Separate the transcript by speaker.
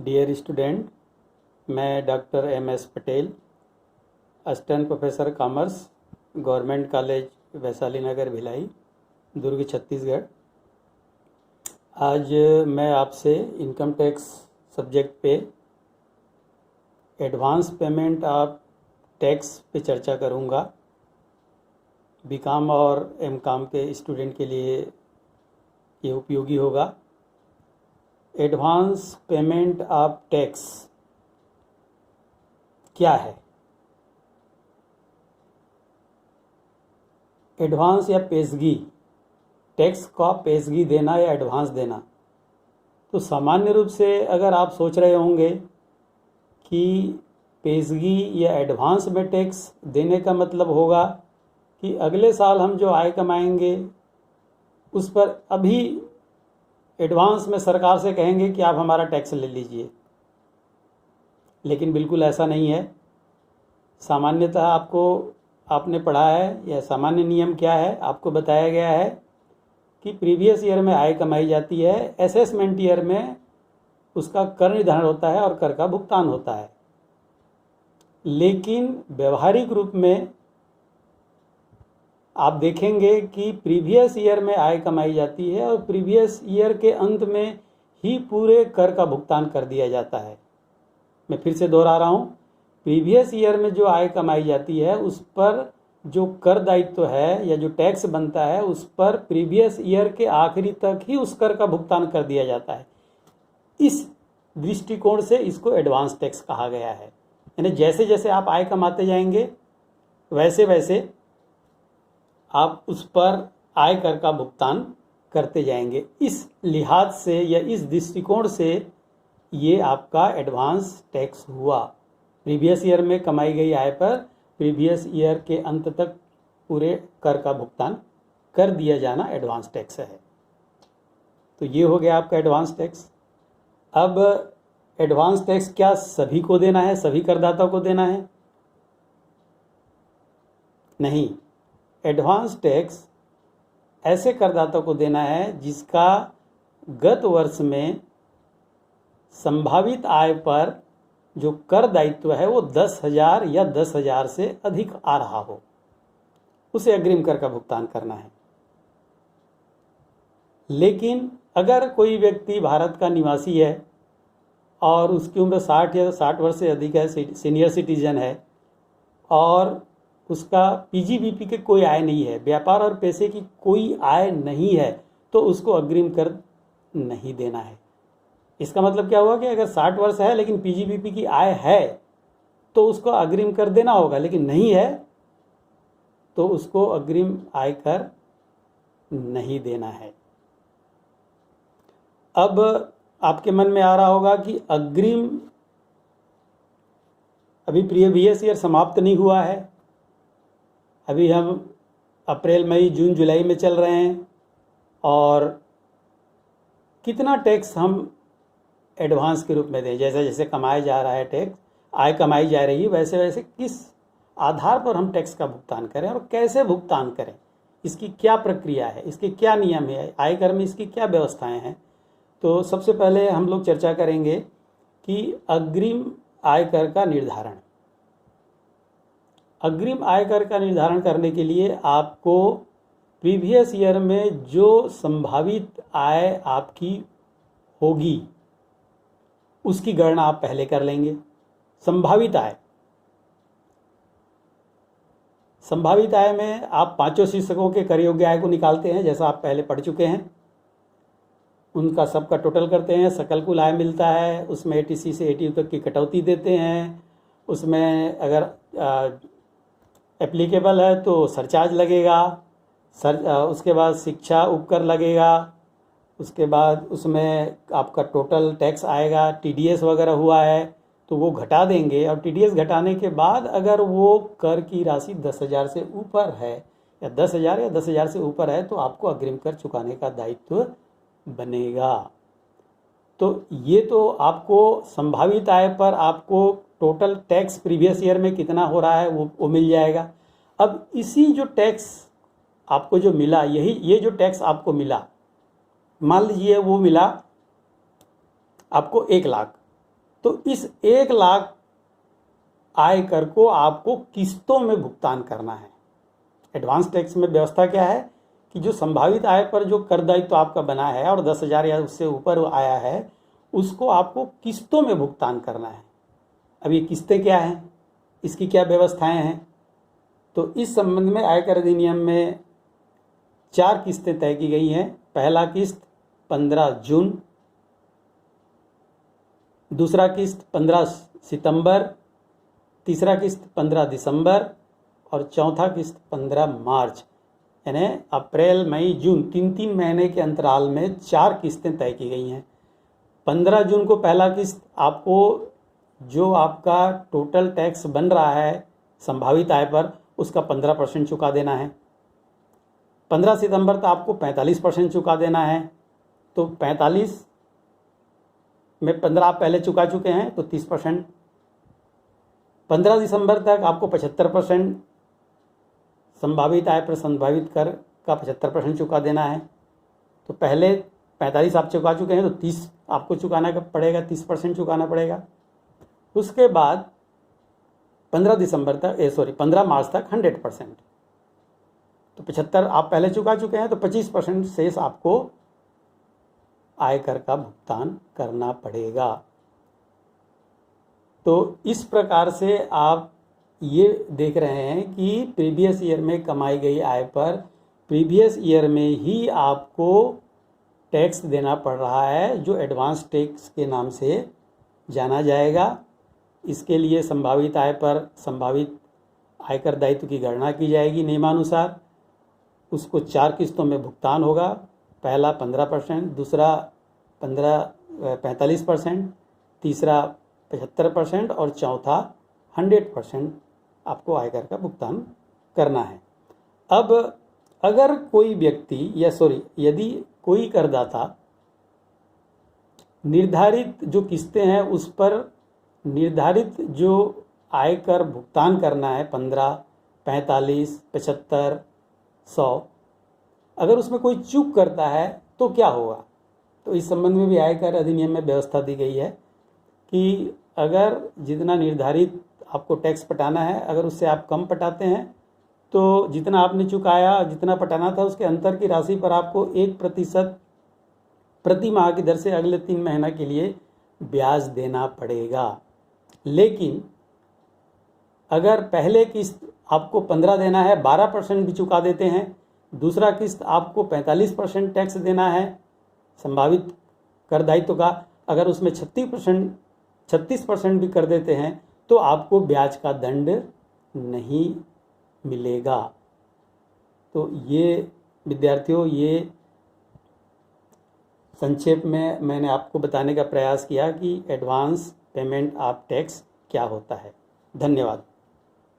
Speaker 1: Dear student, मैं doctor M S. Patel, assistant professor commerce, government college Vaishali Nagar Bhilai, Durg, Chhattisgarh. आज मैं आपसे इनकम टैक्स सब्जेक्ट पे एडवांस पेमेंट ऑफ टैक्स पे चर्चा करूँगा। बीकॉम और एमकॉम के स्टूडेंट के लिए ये उपयोगी होगा। एडवांस पेमेंट ऑफ टैक्स क्या है? एडवांस या पेशगी, टैक्स का पेशगी देना या एडवांस देना। तो सामान्य रूप से अगर आप सोच रहे होंगे कि पेशगी या एडवांस में टैक्स देने का मतलब होगा कि अगले साल हम जो आय कमाएंगे उस पर अभी एडवांस में सरकार से कहेंगे कि आप हमारा टैक्स ले लीजिए। लेकिन बिल्कुल ऐसा नहीं है। सामान्यतः आपने पढ़ा है या सामान्य नियम क्या है, आपको बताया गया है कि प्रीवियस ईयर में आय कमाई जाती है, असेसमेंट ईयर में उसका कर निर्धारण होता है और कर का भुगतान होता है। लेकिन व्यवहारिक रूप में आप देखेंगे कि प्रीवियस ईयर में आय कमाई जाती है और प्रीवियस ईयर के अंत में ही पूरे कर का भुगतान कर दिया जाता है। मैं फिर से दोहरा रहा हूँ, प्रीवियस ईयर में जो आय कमाई जाती है उस पर जो कर दायित्व है या जो टैक्स बनता है उस पर प्रीवियस ईयर के आखिरी तक ही उस कर का भुगतान कर दिया जाता है। इस दृष्टिकोण से इसको एडवांस टैक्स कहा गया है। यानी जैसे जैसे आप आय कमाते जाएंगे वैसे वैसे आप उस पर आय कर का भुगतान करते जाएंगे। इस लिहाज से या इस दृष्टिकोण से ये आपका एडवांस टैक्स हुआ। प्रीवियस ईयर में कमाई गई आय पर प्रीवियस ईयर के अंत तक पूरे कर का भुगतान कर दिया जाना एडवांस टैक्स है। तो ये हो गया आपका एडवांस टैक्स। अब एडवांस टैक्स क्या सभी को देना है, सभी करदाताओं को देना है? नहीं, एडवांस टैक्स ऐसे करदाताओं को देना है जिसका गत वर्ष में संभावित आय पर जो कर दायित्व है वो 10,000 या 10,000 से अधिक आ रहा हो, उसे अग्रिम कर का भुगतान करना है। लेकिन अगर कोई व्यक्ति भारत का निवासी है और उसकी उम्र 60 या 60 वर्ष से अधिक है, सीनियर सिटीजन है और उसका पीजीबीपी के कोई आय नहीं है, व्यापार और पैसे की कोई आय नहीं है, तो उसको अग्रिम कर नहीं देना है। इसका मतलब क्या हुआ कि अगर 60 वर्ष है लेकिन पीजीबीपी की आय है तो उसको अग्रिम कर देना होगा, लेकिन नहीं है तो उसको अग्रिम आय कर नहीं देना है। अब आपके मन में आ रहा होगा कि अग्रिम अभी प्रीवियस ईयर समाप्त नहीं हुआ है, अभी हम अप्रैल, मई, जून, जुलाई में चल रहे हैं और कितना टैक्स हम एडवांस के रूप में दें। जैसे जैसे कमाया जा रहा है टैक्स, आय कमाई जा रही है, वैसे वैसे किस आधार पर हम टैक्स का भुगतान करें और कैसे भुगतान करें, इसकी क्या प्रक्रिया है, इसके क्या नियम है, आयकर में इसकी क्या व्यवस्थाएं हैं। तो सबसे पहले हम लोग चर्चा करेंगे कि अग्रिम आयकर का निर्धारण। अग्रिम आयकर का निर्धारण करने के लिए आपको प्रीवियस ईयर में जो संभावित आय आपकी होगी उसकी गणना आप पहले कर लेंगे। संभावित आय में आप पांचों शीर्षकों के कर योग्य आय को निकालते हैं, जैसा आप पहले पढ़ चुके हैं। उनका सबका टोटल करते हैं, सकल कुल आय मिलता है, उसमें एटीसी से एटीयू तक की कटौती देते हैं, उसमें अगर एप्लीकेबल है तो सरचार्ज लगेगा, उसके बाद शिक्षा उपकर लगेगा, उसके बाद उसमें आपका टोटल टैक्स आएगा। टीडीएस वगैरह हुआ है तो वो घटा देंगे और टीडीएस घटाने के बाद अगर वो कर की राशि 10,000 से ऊपर है या 10,000 या 10,000 से ऊपर है तो आपको अग्रिम कर चुकाने का दायित्व बनेगा। तो ये तो आपको संभावित आय पर आपको टोटल टैक्स प्रीवियस ईयर में कितना हो रहा है वो मिल जाएगा। अब इसी जो टैक्स आपको जो मिला, ये जो टैक्स आपको मिला, मान लीजिए वो मिला आपको 1 लाख, तो इस 1 लाख आय कर को आपको किस्तों में भुगतान करना है। एडवांस टैक्स में व्यवस्था क्या है कि जो संभावित आय पर जो कर दायित्व आपका बना है और 10,000 या उससे ऊपर आया है, उसको आपको किस्तों में भुगतान करना है। अब ये किस्तें क्या हैं, इसकी क्या व्यवस्थाएं हैं, तो इस संबंध में आयकर अधिनियम में 4 किस्तें तय की गई हैं। पहला किस्त 15 जून, दूसरा किस्त 15 सितंबर, तीसरा किस्त 15 दिसंबर और चौथा किस्त 15 मार्च, यानी अप्रैल मई जून 3-3 महीने के अंतराल में 4 किस्तें तय की गई हैं। 15 जून को पहला किस्त आपको जो आपका टोटल टैक्स बन रहा है संभावित आय पर, उसका 15% चुका देना है। 15 सितंबर तक आपको 45% चुका देना है, तो 45 में 15 आप पहले चुका चुके हैं तो 30%। 15 दिसंबर तक आपको 75% संभावित आय पर संभावित कर का 75% चुका देना है। तो पहले 45 आप चुका चुके हैं तो 30 आपको चुकाना पड़ेगा, 30% चुकाना पड़ेगा। उसके बाद 15 मार्च तक 100%, तो 75 आप पहले चुका चुके हैं तो 25% शेष आपको आयकर का भुगतान करना पड़ेगा। तो इस प्रकार से आप ये देख रहे हैं कि प्रीवियस ईयर में कमाई गई आय पर प्रीवियस ईयर में ही आपको टैक्स देना पड़ रहा है, जो एडवांस टैक्स के नाम से जाना जाएगा। इसके लिए संभावित आय पर संभावित आयकर दायित्व की गणना की जाएगी नियमानुसार। उसको 4 किस्तों में भुगतान होगा। पहला 15%, दूसरा 45%, तीसरा 75% और चौथा 100% आपको आयकर का भुगतान करना है। अब अगर कोई व्यक्ति यदि कोई करदाता निर्धारित जो किस्तें हैं उस पर निर्धारित जो आयकर भुगतान करना है 15, 45, 75, 100, अगर उसमें कोई चूक करता है तो क्या होगा, तो इस संबंध में भी आयकर अधिनियम में व्यवस्था दी गई है कि अगर जितना निर्धारित आपको टैक्स पटाना है, अगर उससे आप कम पटाते हैं तो जितना आपने चुकाया, जितना पटाना था, उसके अंतर की राशि पर आपको 1% प्रति माह की दर से अगले 3 महीना के लिए ब्याज देना पड़ेगा। लेकिन अगर पहले किस्त आपको 15 देना है, 12% भी चुका देते हैं, दूसरा किस्त आपको 45% टैक्स देना है संभावित कर दायित्व का, अगर उसमें 36% भी कर देते हैं तो आपको ब्याज का दंड नहीं मिलेगा। तो ये विद्यार्थियों, ये संक्षेप में मैंने आपको बताने का प्रयास किया कि एडवांस पेमेंट ऑफ टैक्स क्या होता है। धन्यवाद।